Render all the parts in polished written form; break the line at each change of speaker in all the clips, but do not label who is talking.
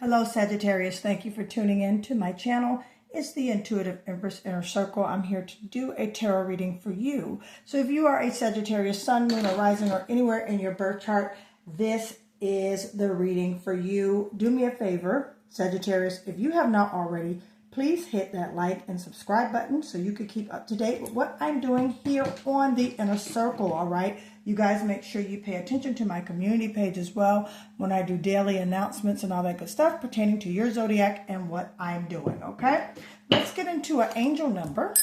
Hello Sagittarius, thank you for tuning in to my channel. It's the Intuitive Empress Inner Circle. I'm here to do a tarot reading for you. So if you are a Sagittarius sun, moon, or rising, or anywhere in your birth chart, this is the reading for you. Do me a favor, Sagittarius, if you have not already, please hit that like and subscribe button so you can keep up to date with what I'm doing here on the Inner Circle, all right? You guys make sure you pay attention to my community page as well when I do daily announcements and all that good stuff pertaining to your zodiac and what I'm doing, okay? Let's get into an angel number.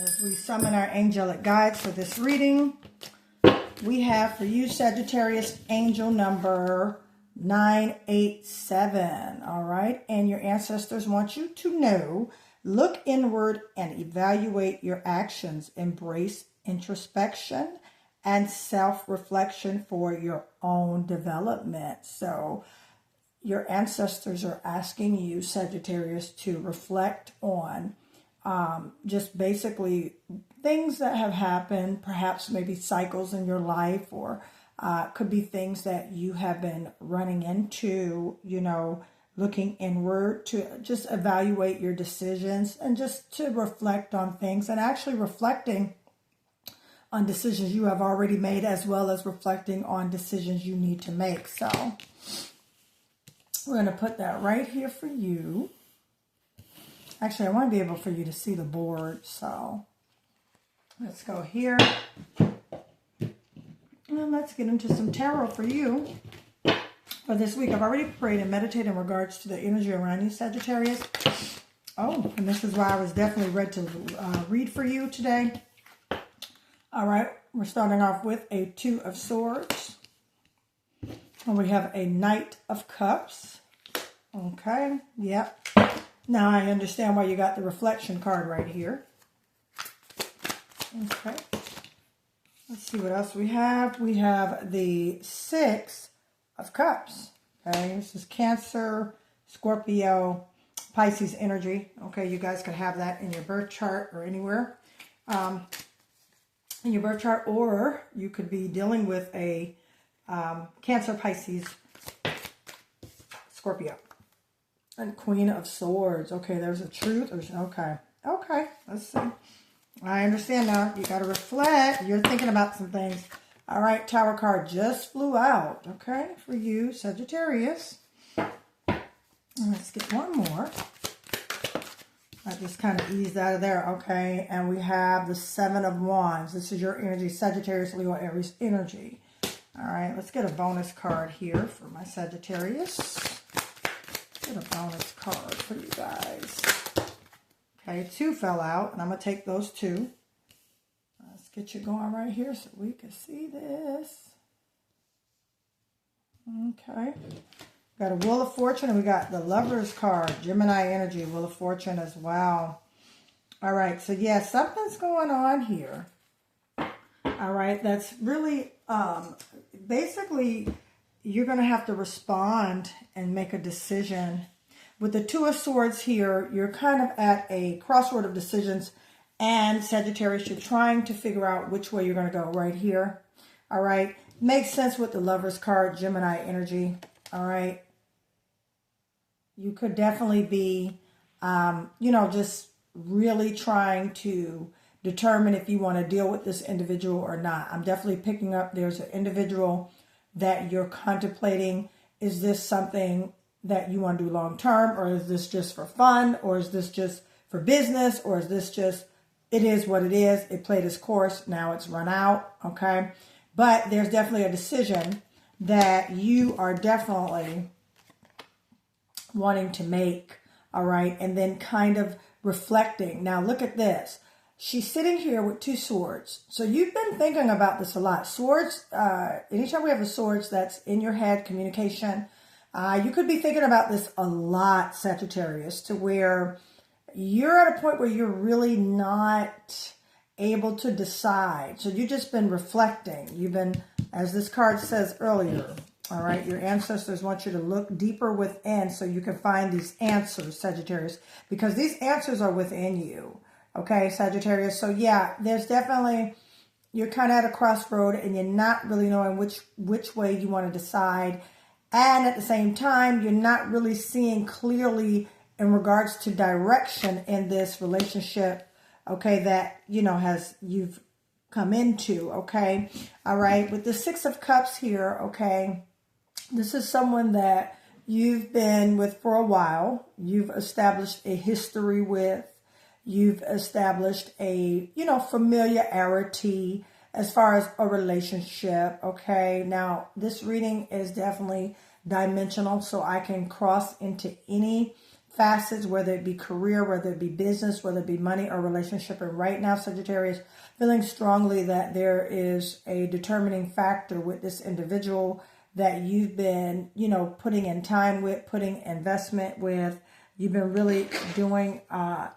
As we summon our angelic guides for this reading, we have for you, Sagittarius, angel number 987, all right? And your ancestors want you to know, look inward and evaluate your actions. Embrace introspection and self-reflection for your own development. So your ancestors are asking you, Sagittarius, to reflect on just basically things that have happened, perhaps maybe cycles in your life, or could be things that you have been running into, you know, looking inward to just evaluate your decisions and just to reflect on things and actually reflecting on decisions you have already made as well as reflecting on decisions you need to make. So we're going to put that right here for you. Actually, I want to be able for you to see the board. So let's go here. And let's get into some tarot for you for this week. I've already prayed and meditated in regards to the energy around you, Sagittarius. Oh, and this is why I was definitely ready to read for you today. All right, we're starting off with a Two of Swords. And we have a Knight of Cups. Okay, yep. Now I understand why you got the reflection card right here. Okay. Let's see what else we have. We have the Six of Cups. Okay, this is Cancer, Scorpio, Pisces energy. Okay, you guys could have that in your birth chart or anywhere in your birth chart, or you could be dealing with a Cancer, Pisces, Scorpio. And Queen of Swords. Okay, there's a Truth. Okay, let's see. I understand now. You got to reflect. You're thinking about some things. All right, Tower card just flew out. Okay, for you, Sagittarius. And let's get one more. I just kind of eased out of there. Okay, and we have the Seven of Wands. This is your energy, Sagittarius, Leo, Aries energy. All right, let's get a bonus card here for my Sagittarius. Get a bonus card for you guys. Okay, two fell out, and I'm going to take those two. Let's get you going right here so we can see this. Okay. Got a Wheel of Fortune, and we got the Lover's card, Gemini energy, Wheel of Fortune as well. All right, so yeah, something's going on here. All right, that's really, basically, you're going to have to respond and make a decision. With the Two of Swords here, you're kind of at a crossroad of decisions. And Sagittarius, you're trying to figure out which way you're going to go right here. All right. Makes sense with the Lover's card, Gemini energy. All right. You could definitely be, you know, just really trying to determine if you want to deal with this individual or not. I'm definitely picking up there's an individual that you're contemplating. Is this something that you want to do long term, or is this just for fun, or is this just for business, or is this just, it is what it is, it played its course, now it's run out, okay? But there's definitely a decision that you are definitely wanting to make, all right? And then kind of reflecting. Now look at this. She's sitting here with two swords. So you've been thinking about this a lot. Swords, anytime we have a swords, that's in your head, communication. You could be thinking about this a lot, Sagittarius, to where you're at a point where you're really not able to decide. So you've just been reflecting. You've been, as this card says earlier, all right, your ancestors want you to look deeper within so you can find these answers, Sagittarius, because these answers are within you. Okay, Sagittarius. So yeah, there's definitely, you're kind of at a crossroad and you're not really knowing which way you want to decide. And at the same time, you're not really seeing clearly in regards to direction in this relationship, okay, that, you know, you've come into, okay? All right, with the Six of Cups here, okay, this is someone that you've been with for a while. You've established a history with. You've established a, you know, familiarity as far as a relationship, okay? Now, this reading is definitely dimensional, so I can cross into any facets, whether it be career, whether it be business, whether it be money or relationship. And right now, Sagittarius, feeling strongly that there is a determining factor with this individual that you've been, you know, putting in time with, putting investment with. You've been really doing,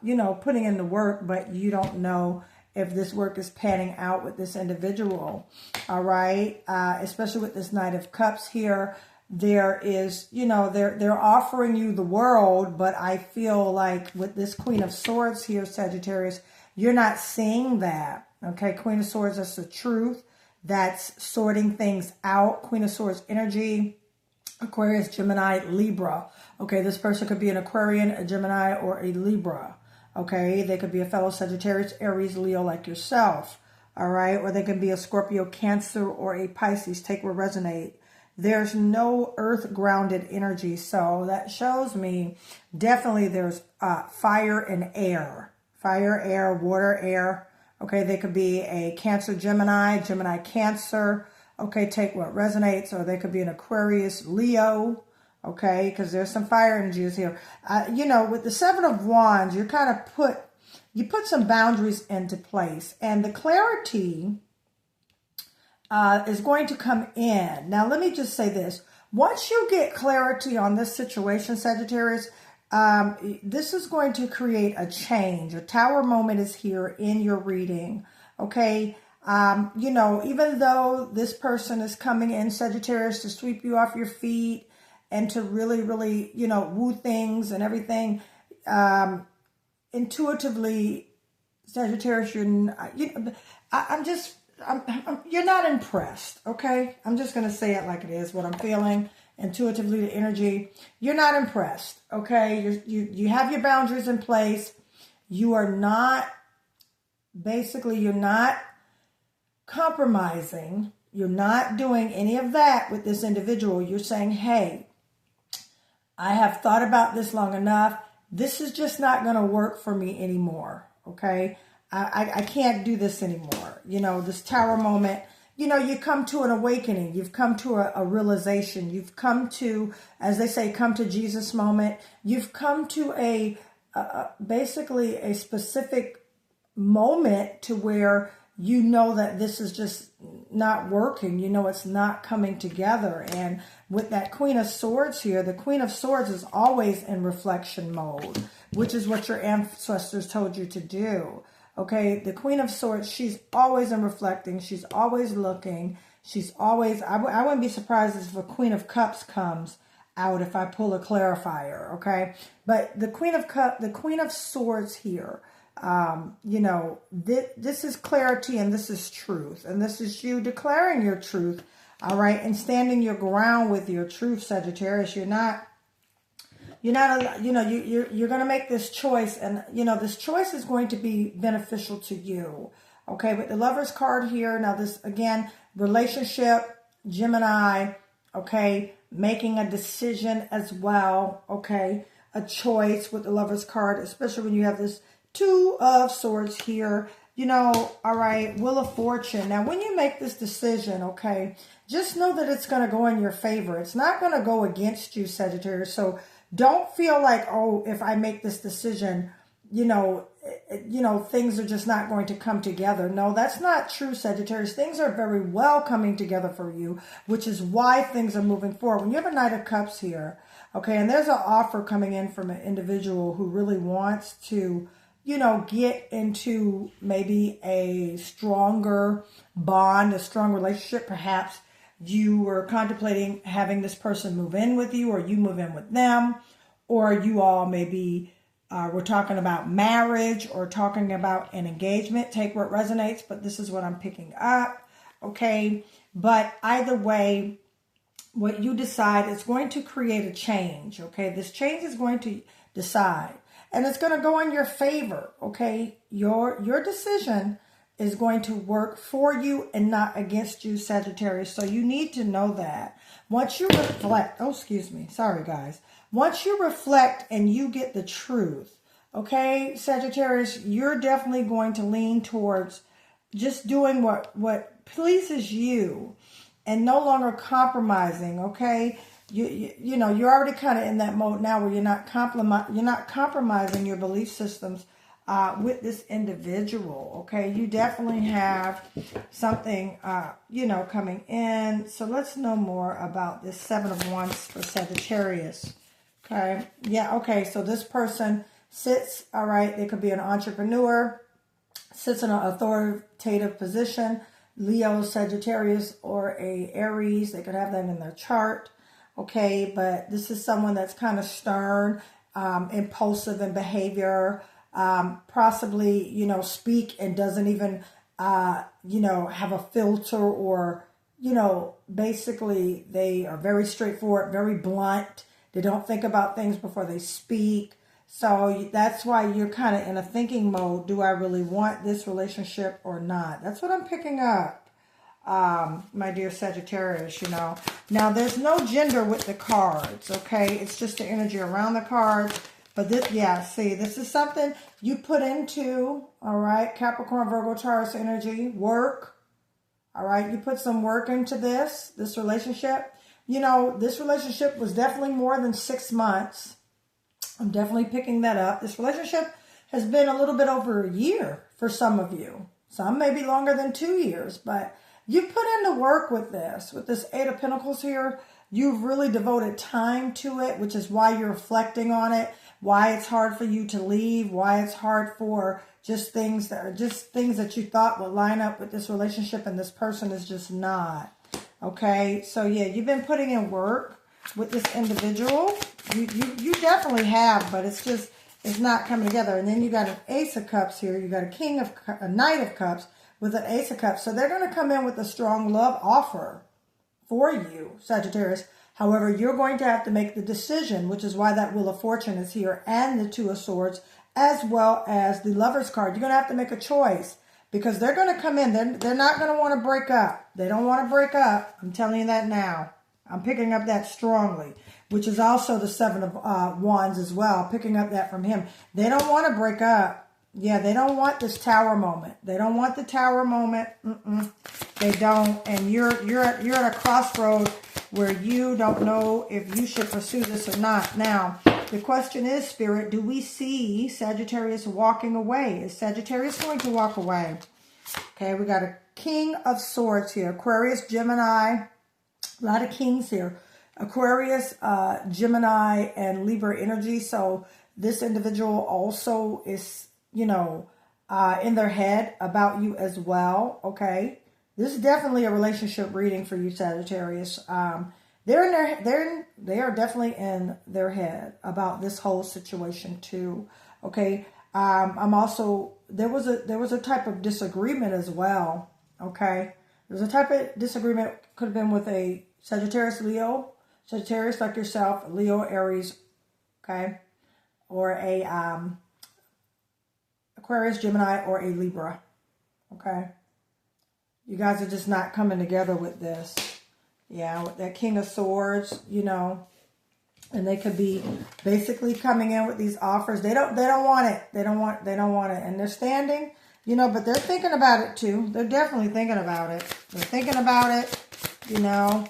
you know, putting in the work, but you don't know if this work is panning out with this individual. All right. Especially with this Knight of Cups here. There is, you know, they're offering you the world, but I feel like with this Queen of Swords here, Sagittarius, you're not seeing that. Okay. Queen of Swords, that's the truth. That's sorting things out. Queen of Swords energy, Aquarius, Gemini, Libra. Okay, this person could be an Aquarian, a Gemini, or a Libra. Okay, they could be a fellow Sagittarius, Aries, Leo like yourself. All right, or they can be a Scorpio, Cancer, or a Pisces. Take what resonate. There's no earth-grounded energy, so that shows me definitely there's fire and air. Fire, air, water, air. Okay, they could be a Cancer, Gemini, Gemini, Cancer. Okay, take what resonates. Or they could be an Aquarius, Leo. Okay, because there's some fire energies here. You know, with the Seven of Wands, you kind of put some boundaries into place. And the clarity is going to come in. Now, let me just say this. Once you get clarity on this situation, Sagittarius, this is going to create a change. A Tower moment is here in your reading. Okay. You know, even though this person is coming in, Sagittarius, to sweep you off your feet and to really, really, you know, woo things and everything, intuitively, Sagittarius, you're not impressed, okay? I'm just going to say it like it is, what I'm feeling, intuitively, the energy. You're not impressed, okay? You have your boundaries in place. You are not, basically, you're not compromising. You're not doing any of that with this individual. You're saying, hey, I have thought about this long enough. This is just not going to work for me anymore, okay? I can't do this anymore. You know, this Tower moment, you know, you come to an awakening. You've come to a realization. You've come to, as they say, come to Jesus moment. You've come to basically a specific moment to where you know that this is just not working. You know, it's not coming together. And with that Queen of Swords here, the Queen of Swords is always in reflection mode, which is what your ancestors told you to do. Okay, the Queen of Swords, she's always in reflecting. She's always looking. She's always, I wouldn't be surprised if a Queen of Cups comes out if I pull a clarifier, okay? But the Queen of Swords here, you know, this is clarity and this is truth. And this is you declaring your truth, all right? And standing your ground with your truth, Sagittarius. You're going to make this choice, and, you know, this choice is going to be beneficial to you. Okay, with the Lover's card here, now this, again, relationship, Gemini, okay, making a decision as well, okay, a choice with the Lover's card, especially when you have this Two of Swords here, you know, all right, Wheel of Fortune. Now, when you make this decision, okay, just know that it's going to go in your favor. It's not going to go against you, Sagittarius. So don't feel like, oh, if I make this decision, you know, things are just not going to come together. No, that's not true, Sagittarius. Things are very well coming together for you, which is why things are moving forward. When you have a Knight of Cups here, okay, and there's an offer coming in from an individual who really wants to, you know, get into maybe a stronger bond, a strong relationship. Perhaps you were contemplating having this person move in with you, or you move in with them, or you all may be We're talking about marriage or talking about an engagement. Take what resonates, but this is what I'm picking up. Okay. But either way, what you decide is going to create a change. Okay. This change is going to decide, and it's going to go in your favor. Okay. Your decision is going to work for you and not against you, Sagittarius. So you need to know that. Once you reflect, oh, excuse me. Sorry, guys. Once you reflect and you get the truth, okay, Sagittarius, you're definitely going to lean towards just doing what pleases you and no longer compromising, okay? You know, you're already kind of in that mode now where you're not compromising your belief systems with this individual, okay? You definitely have something, you know, coming in. So let's know more about this Seven of Wands for Sagittarius, okay? Yeah, okay, so this person sits, all right, they could be an entrepreneur, sits in an authoritative position, Leo, Sagittarius, or a Aries. They could have that in their chart, okay? But this is someone that's kind of stern, impulsive in behavior, possibly, you know, speak and doesn't even, you know, have a filter, or, you know, basically they are very straightforward, very blunt. They don't think about things before they speak. So that's why you're kind of in a thinking mode. Do I really want this relationship or not? That's what I'm picking up, my dear Sagittarius, you know. Now, there's no gender with the cards, okay? It's just the energy around the cards. But this, yeah, see, this is something you put into, all right, Capricorn, Virgo, Taurus energy, work, all right? You put some work into this relationship. You know, this relationship was definitely more than 6 months. I'm definitely picking that up. This relationship has been a little bit over a year for some of you. Some maybe longer than 2 years, but you put into work with this Eight of Pentacles here. You've really devoted time to it, which is why you're reflecting on it, why it's hard for you to leave, why it's hard for just things that you thought would line up with this relationship, and this person is just not. Okay, so yeah, you've been putting in work with this individual. You definitely have, but it's not coming together. And then you got an Ace of Cups here. You got a Knight of Cups with an Ace of Cups. So they're going to come in with a strong love offer for you, Sagittarius. However, you're going to have to make the decision, which is why that Wheel of Fortune is here, and the Two of Swords, as well as the Lover's card. You're going to have to make a choice, because they're going to come in. They're not going to want to break up. They don't want to break up. I'm telling you that now. I'm picking up that strongly, which is also the Seven of Wands as well. Picking up that from him. They don't want to break up. Yeah, they don't want this tower moment. They don't want the tower moment. They don't. And you're at a crossroad where you don't know if you should pursue this or not. Now, the question is, Spirit, do we see Sagittarius walking away? Is Sagittarius going to walk away? Okay, we got a King of Swords here. Aquarius, Gemini. A lot of kings here. Aquarius, Gemini, and Libra energy. So this individual also is, you know, in their head about you as well. Okay. This is definitely a relationship reading for you, Sagittarius. They are definitely in their head about this whole situation too. Okay. I'm also, there was a type of disagreement as well. Okay. There's a type of disagreement, could have been with a Sagittarius, Leo, Sagittarius like yourself, Leo, Aries, okay, or a Aquarius, Gemini, or a Libra, okay. You guys are just not coming together with this. Yeah, with that King of Swords, you know, and they could be basically coming in with these offers. They don't want it. They don't want it, and they're standing. You know, but they're thinking about it too. They're definitely thinking about it. They're thinking about it. You know,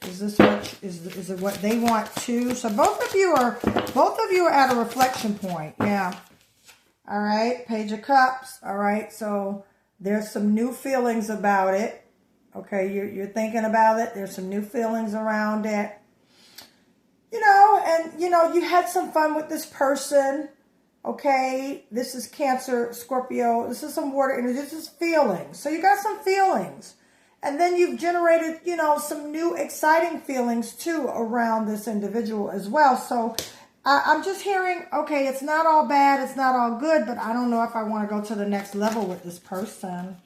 is it what they want too? So both of you are at a reflection point. Yeah. All right. Page of Cups. All right. So there's some new feelings about it. Okay. You're thinking about it. There's some new feelings around it. You know, and you know, you had some fun with this person. Okay, this is Cancer, Scorpio. This is some water energy. This is feelings. So you got some feelings. And then you've generated, you know, some new exciting feelings too around this individual as well. So I'm just hearing, okay, it's not all bad, it's not all good, but I don't know if I want to go to the next level with this person.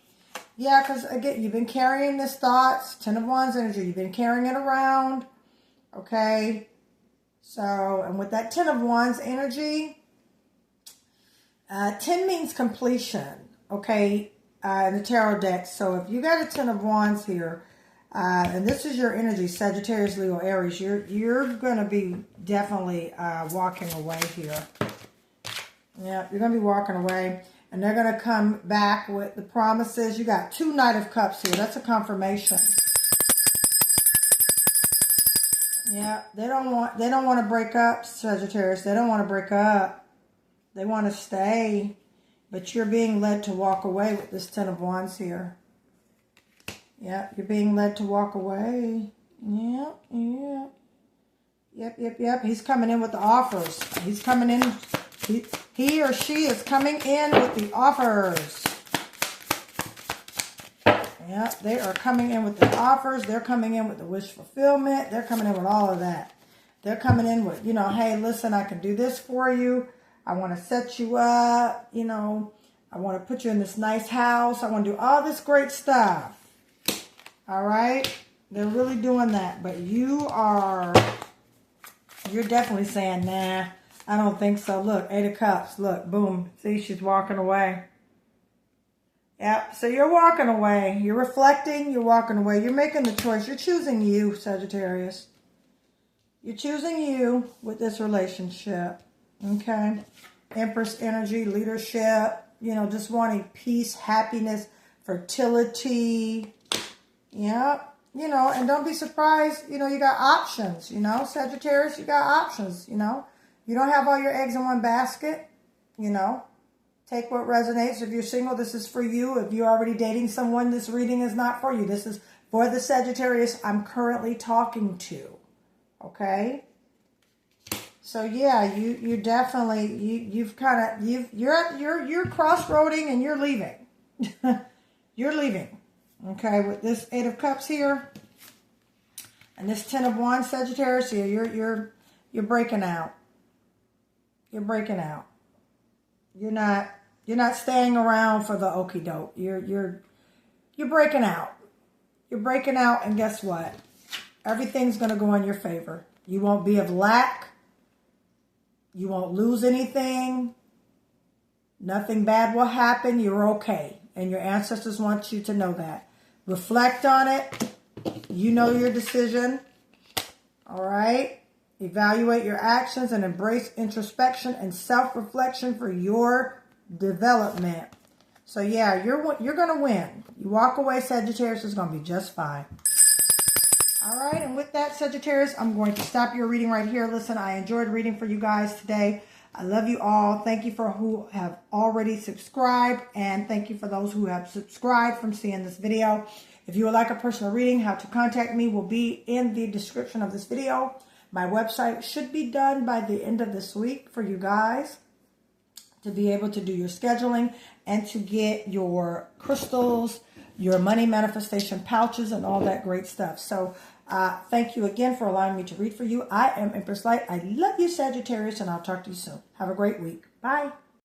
Yeah, because again, you've been carrying this thoughts, 10 of Wands energy, you've been carrying it around, okay? So, and with that 10 of Wands energy, 10 means completion, okay, in the tarot deck. So if you got a 10 of Wands here, and this is your energy, Sagittarius, Leo, Aries, you're going to be definitely walking away here. Yeah, you're going to be walking away. And they're going to come back with the promises. You got 2 Knight of Cups here. That's a confirmation. Yeah, they don't want to break up, Sagittarius. They don't want to break up. They want to stay. But you're being led to walk away with this 10 of Wands here. Yeah, you're being led to walk away. Yeah, yeah. Yep. He's coming in with the offers. He's coming in. He or she is coming in with the offers. Yeah, they are coming in with the offers. They're coming in with the wish fulfillment. They're coming in with all of that. They're coming in with, hey, listen, I can do this for you. I want to set you up. I want to put you in this nice house. I want to do all this great stuff. All right? They're really doing that. But you're definitely saying, nah, I don't think so. Look, 8 of Cups. Look, boom. See, she's walking away. Yep, so you're walking away. You're reflecting. You're walking away. You're making the choice. You're choosing you, Sagittarius. You're choosing you with this relationship. Okay? Empress energy, leadership. Just wanting peace, happiness, fertility. Yep. And don't be surprised, you got options, Sagittarius, you got options, You don't have all your eggs in one basket, Take what resonates. If you're single, this is for you. If you're already dating someone, this reading is not for you. This is for the Sagittarius I'm currently talking to, okay? So yeah, you definitely, you're crossroading and you're leaving. You're leaving. Okay, with this 8 of Cups here and this 10 of Wands, Sagittarius here, you're breaking out. You're breaking out. You're not staying around for the okie doke. You're breaking out. You're breaking out, and guess what? Everything's going to go in your favor. You won't be of lack. You won't lose anything. Nothing bad will happen. You're okay. And your ancestors want you to know that. Reflect on it. You know your decision. All right? Evaluate your actions and embrace introspection and self-reflection for your development. So yeah, you're going to win. You walk away, Sagittarius, is going to be just fine. All right, and with that, Sagittarius, I'm going to stop your reading right here. Listen, I enjoyed reading for you guys today. I love you all. Thank you for who have already subscribed, and thank you for those who have subscribed from seeing this video. If you would like a personal reading, how to contact me will be in the description of this video. My website should be done by the end of this week for you guys to be able to do your scheduling and to get your crystals, your money manifestation pouches, and all that great stuff. So thank you again for allowing me to read for you. I am Empress Light. I love you, Sagittarius, and I'll talk to you soon. Have a great week. Bye.